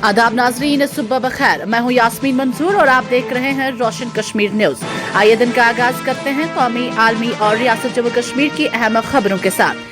आदाब नाजरीन, सुबह बखैर। मैं हूं यास्मीन मंसूर और आप देख रहे हैं रोशन कश्मीर न्यूज। आइए दिन का आगाज करते हैं कौमी, आलमी और रियासत जम्मू कश्मीर की अहम खबरों के साथ।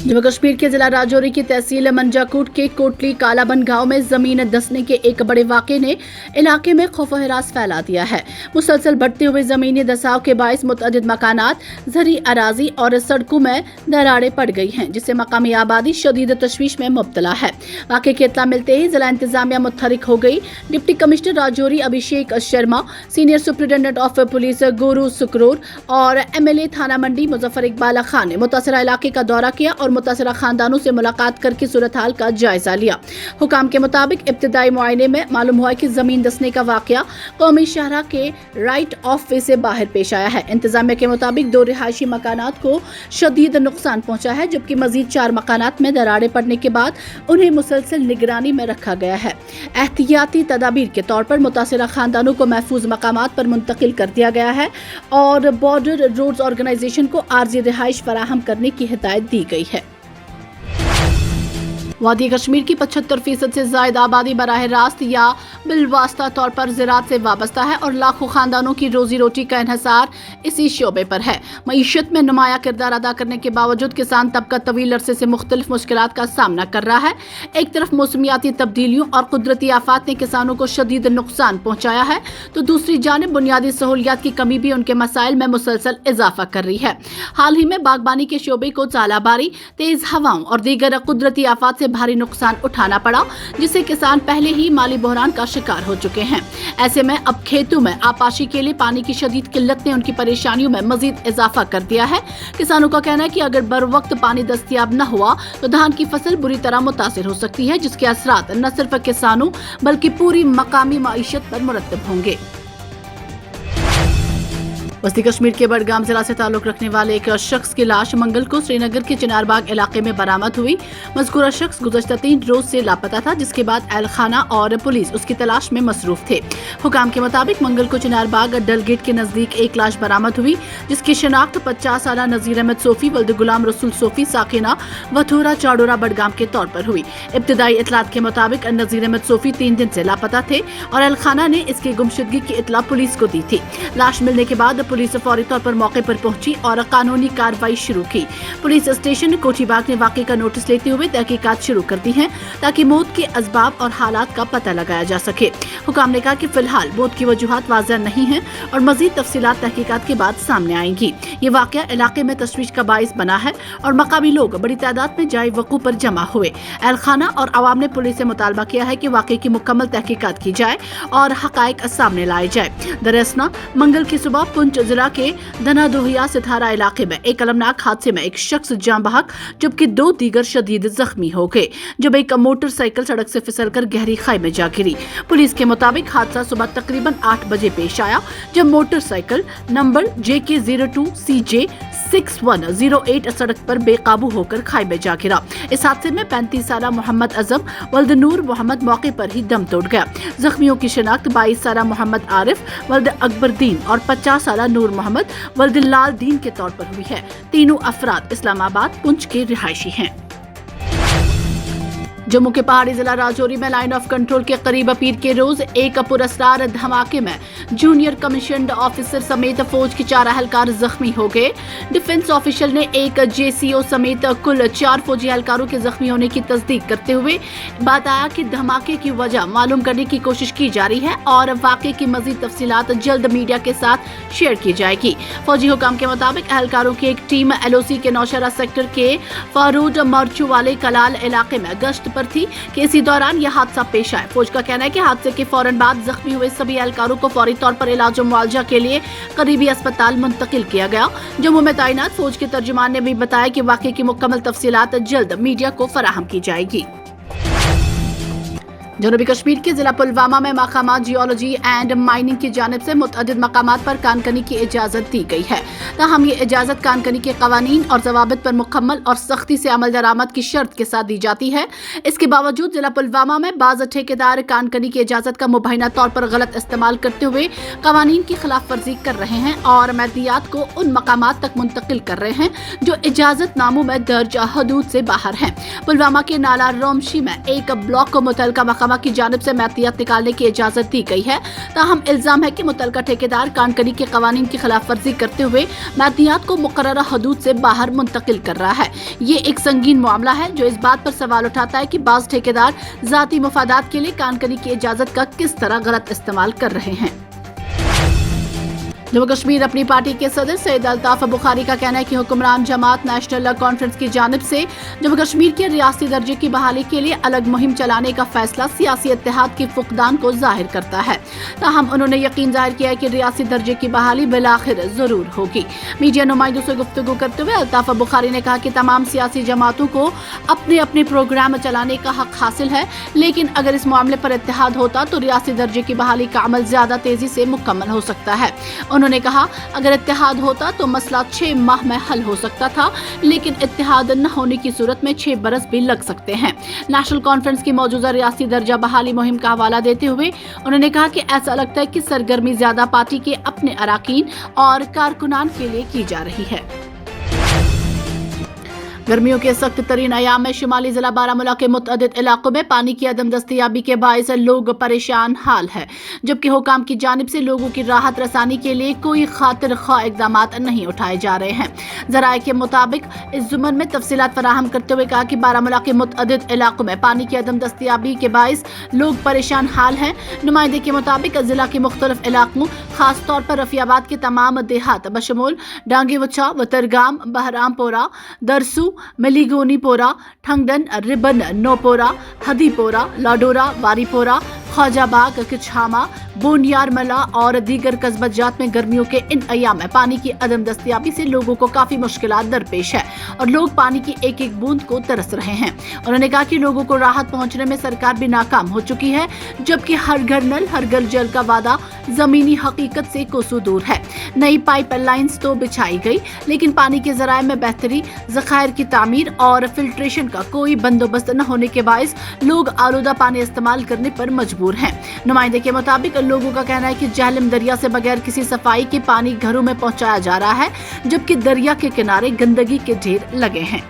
जम्मू कश्मीर के जिला राजौरी की तहसील मंजाकूट के कोटली कालाबन गांव में जमीन धंसने के एक बड़े वाक़े ने इलाके में खौफ व हिरास फैला दिया है। मुसलसल बढ़ते हुए जमीनी धसाव के बायस मुतअद्दिद मकानात, ज़री अराजी और सड़कों में दरारें पड़ गई हैं, जिससे मकामी आबादी शदीद तशवीश में मुब्तला है। वाक़े की इत्तला मिलते ही जिला इंतजामिया मुतहरिक हो गई। Deputy commissioner Rajouri Abhishek Sharma, senior superintendent of police गुरु सुकरूर और MLA थाना मंडी मुजफ्फर इकबाल खान ने मुतासरा इलाके का दौरा किया और मुतासरा खानदानों से मुलाकात करके सूरत हाल का जायजा लिया। हुकाम के मुताबिक इब्तिदाई मुआयने में मालूम हुआ कि जमीन धंसने का वाकया कौमी शाहरा के राइट ऑफ वे से बाहर पेश आया है। इंतजामिया के मुताबिक 2 रिहायशी मकानात को शदीद नुकसान पहुंचा है, जबकि मजीद 4 मकानात में दरारें पड़ने के बाद उन्हें मुसलसल निगरानी में रखा गया है। एहतियाती तदाबीर के तौर पर मुतासरा खानदानों को महफूज मकामात पर मुंतकिल कर दिया गया है और बॉर्डर रोड्स ऑर्गेनाइजेशन को आर्जी रिहाइश फराहम करने की हिदायत दी गई है। वादी कश्मीर की 75% से ज्यादा आबादी बराह रास्त या बिलवास्ता तौर पर ज़राअत से वाबस्ता है और लाखों खानदानों की रोजी रोटी का इन्हसार इसी शोबे पर है। मईशत में नुमाया किरदार अदा करने के बावजूद किसान तबका तवील अरसे से मुख्तलिफ मुश्किलात का सामना कर रहा है। एक तरफ मौसमियाती तब्दीलियों और कुदरती आफात ने किसानों को शदीद नुकसान पहुँचाया है, तो दूसरी जानिब बुनियादी सहूलियात की कमी भी उनके मसाइल में मुसलसल इजाफा कर रही है। हाल ही में बागबानी के शोबे को चालाबारी, तेज हवाओं और दीगर कुदरती आफात से भारी नुकसान उठाना पड़ा, जिससे किसान पहले ही माली बहरान का शिकार हो चुके हैं। ऐसे में अब खेतों में आपाशी के लिए पानी की शदीद किल्लत ने उनकी परेशानियों में मजीद इजाफा कर दिया है। किसानों का कहना है कि अगर बर वक्त पानी दस्तयाब न हुआ तो धान की फसल बुरी तरह मुतासिर हो सकती है, जिसके असरात न सिर्फ किसानों बल्कि पूरी मकामी माईशत पर मुरतब होंगे। वस्ती कश्मीर के बडगाम जिला से ताल्लुक रखने वाले एक शख्स की लाश मंगल को श्रीनगर के चिनारबाग इलाके में बरामद हुई। मज़कूरा शख्स गुज़श्ता 3 रोज से लापता था, जिसके बाद एहलखाना और पुलिस उसकी तलाश में मसरूफ थे। हुकाम के मुताबिक मंगल को चिनारबाग डलगेट के नजदीक एक लाश बरामद हुई, जिसकी शिनाख्त 50 साला नजीर अहमद सोफी वल्द गुलाम रसूल सोफी साकिना वथूरा चाडोरा बडगाम के तौर पर हुई। इब्तिदाई इतलात के मुताबिक नजीर अहमद सोफी 3 दिन से लापता थे और एहलखाना ने इसकी गुमशुदगी की इतला पुलिस को दी थी। लाश मिलने के बाद पुलिस फौरी तौर पर मौके पर पहुंची और कानूनी कार्रवाई शुरू की। पुलिस स्टेशन कोठीबाग ने वाकये का नोटिस लेते हुए तहकीकात शुरू कर दी है, ताकि मौत के असबाब और हालात का पता लगाया जा सके। हुकाम ने कहा कि फिलहाल मौत की वजूहात वाज़ेह नहीं है और मजीद तफसीलात तहकीकात के बाद सामने आएंगी। ये वाकया इलाके में तशवीश का बाइस बना है और मकामी लोग बड़ी तादाद में जाए वकूफ पर जमा हुए। एहलखाना और अवाम ने पुलिस से मुतालबा किया है कि वाकये की मुकम्मल तहकीकात की जाए और हकायक सामने लाए जाए। दरअसल मंगल की सुबह पुंछ जिला के धनादोहिया सितारा इलाके में एक अलमनाक हादसे में एक शख्स जान बहक, जबकि 2 दीगर शदीद जख्मी हो गए, जब एक मोटरसाइकिल सड़क से फिसलकर गहरी खाई में जा गिरी। पुलिस के मुताबिक हादसा सुबह तकरीबन 8 बजे पेश आया, जब मोटरसाइकिल नंबर JK 02 CJ 6108 सड़क पर बेकाबू होकर खाई में जा गिरा। इस हादसे में 35 साला मोहम्मद अजम वल्द नूर मोहम्मद मौके पर ही दम तोड़ गया। जख्मियों की शिनाख्त 22 साला मोहम्मद आरिफ वल्द अकबरदीन और 50 साला नूर मोहम्मद वल्द लाल दीन के तौर पर हुई है। तीनों अफराद इस्लामाबाद पुंछ के रिहायशी हैं। जम्मू के पहाड़ी जिला राजौरी में लाइन ऑफ कंट्रोल के करीब पीर के रोज एक पुरस्कार धमाके में जूनियर कमीशन्ड ऑफिसर समेत फौज के 4 एहलकार जख्मी हो गए। डिफेंस ऑफिशियल ने एक JCO समेत कुल 4 फौजी एहलकारों के जख्मी होने की तस्दीक करते हुए बताया कि धमाके की वजह मालूम करने की कोशिश की जा रही है और वाकये की मजीद तफसीलात जल्द मीडिया के साथ शेयर की जाएगी। फौजी हुकाम के मुताबिक एहलकारों की एक टीम LOC के नौशहरा सेक्टर के फारूड मरचू वाले कलाल इलाके में गश्त पर थी कि इसी दौरान यह हादसा पेश आया। फौज का कहना है कि हादसे के फौरन बाद जख्मी हुए सभी एहलकारों को फौरी तौर पर इलाज और मुआवजा के लिए करीबी अस्पताल मुंतकिल किया गया। जम्मू में तैनात फौज के तर्जुमान ने भी बताया कि वाकये की मुकम्मल तफसीलात जल्द मीडिया को फराहम की जाएगी। जनूबी कश्मीर के जिला पुलवामा में मकामात जियोलॉजी एंड माइनिंग की जानिब से मुतअद्दिद मकामात पर कानकनी की इजाज़त दी गई है। ताहम ये इजाज़त कानकनी के कवानीन और ज़वाबित पर मुकम्मल और सख्ती से अमल दरामद की शर्त के साथ दी जाती है। इसके बावजूद जिला पुलवामा में बाज़ ठेकेदार कानकनी की इजाज़त का मुबैना तौर पर गलत इस्तेमाल करते हुए कवानीन की खिलाफ वर्जी कर रहे हैं और मैदियात को उन मकामात तक मुंतकिल कर रहे हैं जो इजाज़त नामों में दर्ज हदूद से बाहर हैं। पुलवामा के नाला रोमशी में एक ब्लॉक को मुतलका मकामा की जानिब से मैतियत निकालने की इजाजत दी गई है। ताहम इल्जाम है कि मुतलका ठेकेदार कानकनी के कवानीन की खिलाफ वर्जी करते हुए मैतियत को मुकर्ररा हदूद से बाहर मुंतकिल कर रहा है। ये एक संगीन मामला है जो इस बात पर सवाल उठाता है कि बाज़ ठेकेदार जाती मुफादात के लिए कानकनी की इजाजत का किस तरह गलत इस्तेमाल कर रहे हैं। जम्मू कश्मीर अपनी पार्टी के सदर सैयद अल्ताफ बुखारी का कहना है कि हुक्मरान जमात नेशनल कॉन्फ्रेंस की जानिब से जम्मू कश्मीर के रियासती दर्जे की बहाली के लिए अलग मुहिम चलाने का फैसला सियासी इत्तेहाद की फुकदान को जाहिर करता है। ताहम उन्होंने यकीन जाहिर किया है कि रियासती दर्जे की बहाली बिलाखिर जरूर होगी। मीडिया नुमाइंदों से गुफ्तगू करते हुए अल्ताफ बुखारी ने कहा कि तमाम सियासी जमातों को अपने अपने प्रोग्राम चलाने का हक हासिल है, लेकिन अगर इस मामले पर इत्तेहाद होता तो रियासती दर्जे की बहाली का अमल ज्यादा तेजी से मुकम्मल हो सकता है। उन्होंने कहा अगर इत्तेहाद होता तो मसला 6 माह में हल हो सकता था, लेकिन इत्तेहाद न होने की सूरत में 6 बरस भी लग सकते हैं। नेशनल कॉन्फ्रेंस की मौजूदा रियासती दर्जा बहाली मुहिम का हवाला देते हुए उन्होंने कहा कि ऐसा लगता है कि सरगर्मी ज्यादा पार्टी के अपने अराकीन और कारकुनान के लिए की जा रही है। गर्मियों के सख्त तरीन अयाम में शुमाली जिला बारामूला के मुतअद्दिद इलाकों में पानी की अदम दस्तयाबी के बायस लोग परेशान हाल है, जबकि हुकाम की जानिब से लोगों की राहत रसानी के लिए कोई खातिर खा इकदाम नहीं उठाए जा रहे हैं। जराये के मुताबिक इस जुमन में तफसीलात फराहम करते हुए कहा कि बारामूला के मुतअद्दिद इलाकों में पानी की अदम दस्तयाबी के बायस लोग परेशान हाल हैं। नुमाइंदे के मुताबिक जिला के मुख्तलिफ इलाकों खास तौर पर रफियाबाद के तमाम देहात बशमूल डांगी वच्छा, वतरगाम, बहरामपोरा, दरसू, मिलीगोनीपोरा, ठंगडन, रिबन, नोपोरा, हदीपोरा, लाडोरा, वारीपोरा, ख्वाजाबाग, किछामा, बोनियारमला और दीगर कस्बा जात में गर्मियों के इन अयाम में पानी की अदम दस्तयाबी से लोगों को काफी मुश्किलात दरपेश है और लोग पानी की एक एक बूंद को तरस रहे हैं। उन्होंने कहा कि लोगों को राहत पहुंचने में सरकार भी नाकाम हो चुकी है, जबकि हर घर नल हर घर जल का वादा जमीनी हकीकत से कोसों दूर है। नई पाइप लाइन्स तो बिछाई गई, लेकिन पानी के जराये में बेहतरी, जखायर की तामीर और फिल्ट्रेशन का कोई बंदोबस्त न होने के बायस लोग आलूदा पानी इस्तेमाल करने पर मजबूर हैं। नुमाइंदे के मुताबिक लोगों का कहना है कि जहलम दरिया से बगैर किसी सफाई के पानी घरों में पहुंचाया जा रहा है, जबकि दरिया के किनारे गंदगी के ढेर लगे हैं।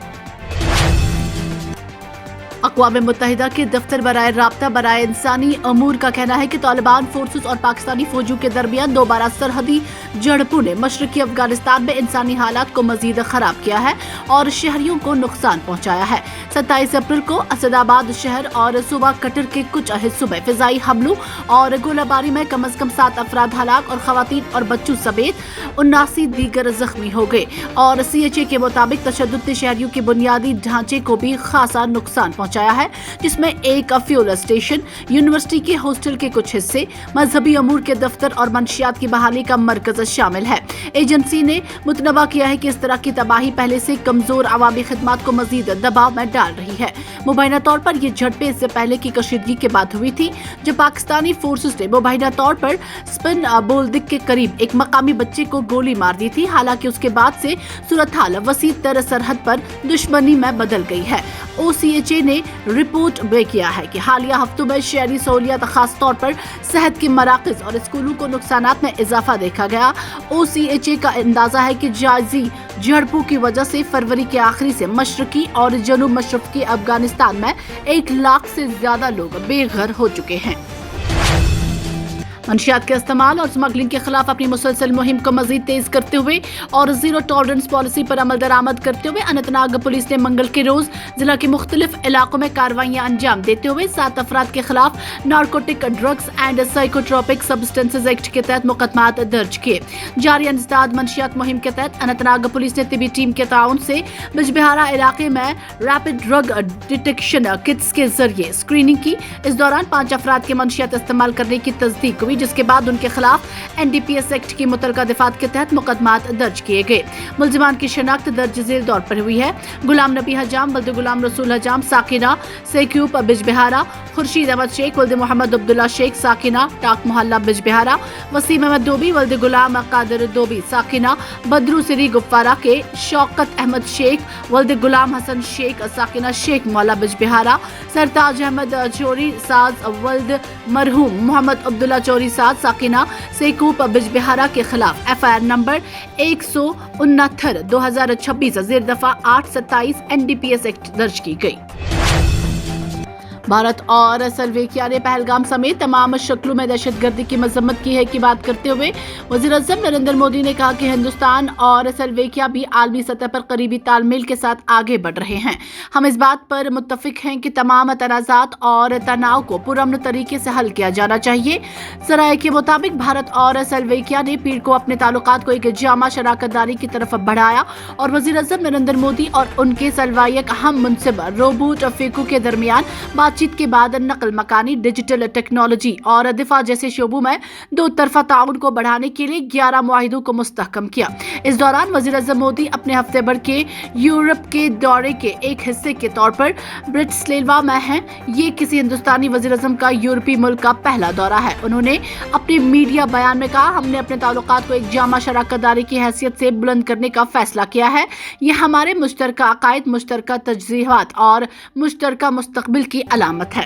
अक़वाम मुत्तहिदा के दफ्तर बराए राब्ता बराए इंसानी अमूर का कहना है कि तालिबान फोर्सेस और पाकिस्तानी फौजों के दरमियान दोबारा सरहदी झड़पों ने मशरकी अफगानिस्तान में इंसानी हालात को मजीद खराब किया है और शहरियों को नुकसान पहुंचाया है। 27 अप्रैल को असदाबाद शहर और सूबा कटर के कुछ हिस्सों में फिजाई हमलों और गोलाबारी में कम से कम 7 अफराद हलाक और खवातीन और बच्चों समेत 79 दीगर जख्मी हो गए और CHA के मुताबिक तशद्दुद ने शहरियों के बुनियादी ढांचे को भी खासा नुकसान पहुंचाया है, जिसमें एक फ्यूल स्टेशन, यूनिवर्सिटी के हॉस्टल के कुछ हिस्से, मजहबी अमूर के दफ्तर और मंशियात की बहाली का मरकज शामिल है। एजेंसी ने मुतनबा किया है कि इस तरह की तबाही पहले से कमजोर अवामी खिदमात को मजीद दबाव में डाल रही है। मुबैना तौर पर ये झड़पें इससे पहले की कशीदगी के बाद हुई थी, जब पाकिस्तानी फोर्सेस ने मुबैना तौर पर स्पिन बोल्दिक के करीब एक मकामी बच्चे को गोली मार दी थी। हालांकि उसके बाद से सूरत हाल वसी तर सरहद पर दुश्मनी में बदल गई है। OCHA ने रिपोर्ट में किया है कि हालिया हफ्तों में शहरी सहूलियत खास तौर पर सेहत के मराकज और स्कूलों को नुकसानात में इजाफा देखा गया। OCHA का अंदाजा है कि जायजी झड़पों की वजह से फरवरी के आखिरी से मशरकी और जनूब मशरकी अफगानिस्तान में 1 लाख से ज्यादा लोग बेघर हो चुके हैं। मंशियात के इस्तेमाल और स्मगलिंग के खिलाफ अपनी मुसलसल मुहिम को मजीद तेज करते हुए और जीरो टॉलरेंस पॉलिसी पर अमल दरामद करते हुए अनंतनाग पुलिस ने मंगल के रोज जिला के मुख्तलिफ इलाकों में कार्रवाइयां अंजाम देते हुए 7 अफराद के खिलाफ narcotic drugs and psychotropic substances act के तहत मुकदमात दर्ज किए। जारी इंसदाद मंशियात मुहिम के तहत अनंतनाग पुलिस ने तिबी टीम के ताउन से बिजबिहारा इलाके में रैपिड ड्रग डिटेक्शन किट्स के जरिए स्क्रीनिंग की। इस दौरान 5 अफराद के मंशियात इस्तेमाल करने की तस्दीक हुई, हुई, जिसके बाद उनके खिलाफ NDPS एक्ट की मुतलका दफात के तहत मुकदमात दर्ज किए गए। मुलजिमान की शनाख्त दर्ज झेल दौर पर हुई है। गुलाम नबी हजाम वल्द गुलाम रसूल हजाम साकिना सेक्यूब बिजबिहारा, खुर्शीद अहमद शेख वल्द मोहम्मद अब्दुल्ला शेख साकिना टाक मोहल्ला बिजबिहारा, वसीम अहमद दोबी वल्द गुलाम कादिर दोबी साकिना बदरू सिरी गुफ्फारा के, शौकत अहमद शेख वल्द गुलाम हसन शेख साकिना शेख मोहल्ला बिजबिहारा, सरताज अहमद चोरी साज वल्द मरहूम मोहम्मद अब्दुल्ला चोरी साज साकिना सेकूब बिजबिहारा के खिलाफ FIR नंबर 169/2026 जेर दफा 827 NDPS एक्ट दर्ज की गई। भारत और सल्वेकिया ने पहलगाम समेत तमाम शक्लों में दहशतगर्दी की मजम्मत की है की बात करते हुए वज़ीर-ए-आज़म नरेंद्र मोदी ने कहा कि हिंदुस्तान और सल्वेकिया भी आलमी सतह पर करीबी तालमेल के साथ आगे बढ़ रहे हैं। हम इस बात पर मुत्तफिक हैं कि तमाम तनाज़ात और तनाव को पुरअमन तरीके से हल किया जाना चाहिए। ज़राए के मुताबिक भारत और सल्वेकिया ने पीर को अपने ताल्लुकात को एक जामा शराकतदारी की तरफ बढ़ाया और वज़ीर-ए-आज़म नरेंद्र मोदी और उनके सल्वायक हम मुनसिब रोबोट फेकू के दरमियान बातचीत के बाद नकल मकानी, डिजिटल टेक्नोलॉजी और दिफा जैसे शोबों में दो तरफा ताउन को बढ़ाने के लिए 11 मुआहिदों को मुस्तहकम किया। इस दौरान वज़ीर-ए-आज़म मोदी अपने हफ्ते भर के यूरोप के दौरे के एक हिस्से के तौर पर ब्रिटिस्लेवा में हैं। ये किसी हिंदुस्तानी वज़ीर-ए-आज़म का यूरोपीय मुल्क का पहला दौरा है। उन्होंने अपने मीडिया बयान में कहा, हमने अपने ताल्लुकात को एक जामा शराकतदारी की हैसियत से बुलंद करने का फैसला किया है। ये हमारे मुश्तरका अकायद, मुश्तरका तजज़ीहात और मुश्तरका मुस्तकबिल की अलामत है।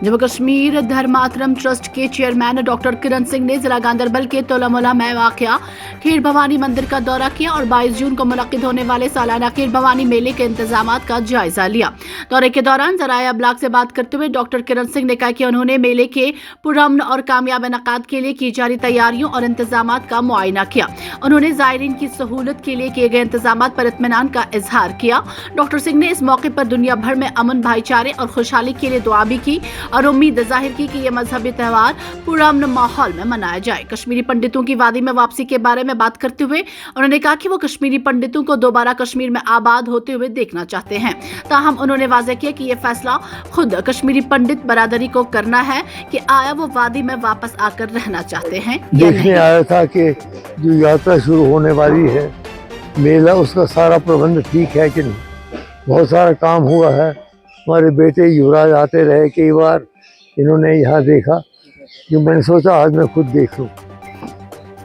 जम्मू कश्मीर धर्मातरम ट्रस्ट के चेयरमैन डॉक्टर किरण सिंह ने जिला गांदरबल के तोलामोला में वाक़या खीर भवानी मंदिर का दौरा किया और 22 जून को मुनक्किद होने वाले सालाना खीर भवानी मेले के इंतजामात का जायजा लिया। दौरे के दौरान ज़राए अबलाग से बात करते हुए डॉक्टर किरण सिंह ने कहा कि उन्होंने मेले के पुरअमन और कामयाब इनेकाद के लिए की जा रही तैयारियों और इंतजामात का मुआयना किया। उन्होंने ज़ायरीन की सहूलत के लिए किए गए इंतजामात पर इत्मीनान का इजहार किया। डॉक्टर सिंह ने इस मौके पर दुनिया भर में अमन, भाईचारे और खुशहाली के लिए दुआ भी की और उम्मीद जाहिर की कि यह मजहबी त्यौहार पुरअमन माहौल में मनाया जाए। कश्मीरी पंडितों की वादी में वापसी के बारे में बात करते हुए उन्होंने कहा कि वो कश्मीरी पंडितों को दोबारा कश्मीर में आबाद होते हुए देखना चाहते हैं। ताहम उन्होंने वाज़ेह किया कि यह फैसला खुद कश्मीरी पंडित बरादरी को करना है कि आया वो वादी में वापस आकर रहना चाहते हैं। देखने आया था कि जो यात्रा शुरू होने वाली है मेला, उसका सारा प्रबंध ठीक है कि नहीं। बहुत सारा काम हुआ है। हमारे बेटे युवराज आते रहे, कई बार इन्होंने यहाँ देखा कि मैंने सोचा आज मैं खुद देख लूँ।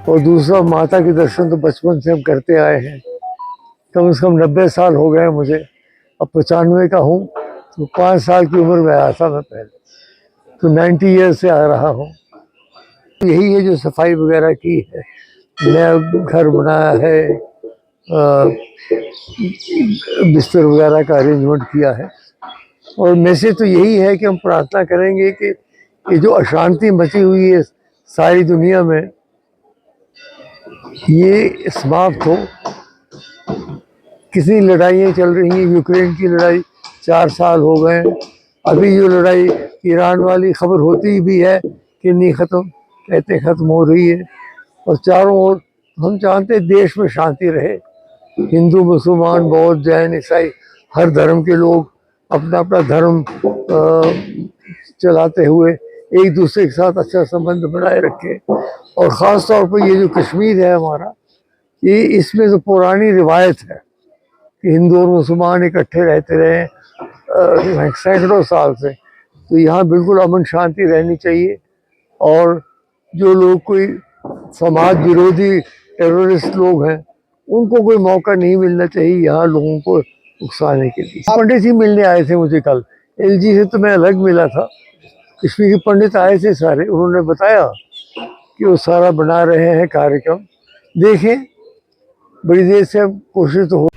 और दूसरा, माता के दर्शन तो बचपन से हम करते आए हैं। कम से कम 90 साल हो गए मुझे। अब 95 का हूँ, तो 5 साल की उम्र में आया था मैं पहले, तो 90 ईयर्स से आ रहा हूँ। यही है जो सफाई वगैरह की है, नया घर बनाया है, बिस्तर वगैरह का अरेंजमेंट किया है। और मैसेज तो यही है कि हम प्रार्थना करेंगे कि ये जो अशांति मची हुई है सारी दुनिया में, ये समाप्त हो। कितनी लड़ाइयाँ चल रही हैं, यूक्रेन की लड़ाई 4 साल हो गए। अभी जो लड़ाई ईरान वाली खबर होती भी है कि नहीं ख़त्म, कहते ख़त्म हो रही है। और चारों ओर हम चाहते हैं देश में शांति रहे। हिंदू, मुसलमान, बौद्ध, जैन, ईसाई, हर धर्म के लोग अपना अपना धर्म चलाते हुए एक दूसरे के साथ अच्छा संबंध बनाए रखें। और ख़ास तौर पर ये जो कश्मीर है हमारा, ये इसमें तो पुरानी रिवायत है कि हिंदू और मुसलमान इकट्ठे रहते रहे सैकड़ों साल से। तो यहाँ बिल्कुल अमन शांति रहनी चाहिए। और जो लोग कोई समाज विरोधी टेररिस्ट लोग हैं, उनको कोई मौका नहीं मिलना चाहिए यहाँ लोगों को उकसाने के लिए। पंडित जी मिलने आए थे मुझे कल। LG से तो मैं अलग मिला था, कश्मीरी पंडित आए थे सारे। उन्होंने बताया कि वो सारा बना रहे हैं कार्यक्रम। देखें, बड़ी देर से कोशिश तो हो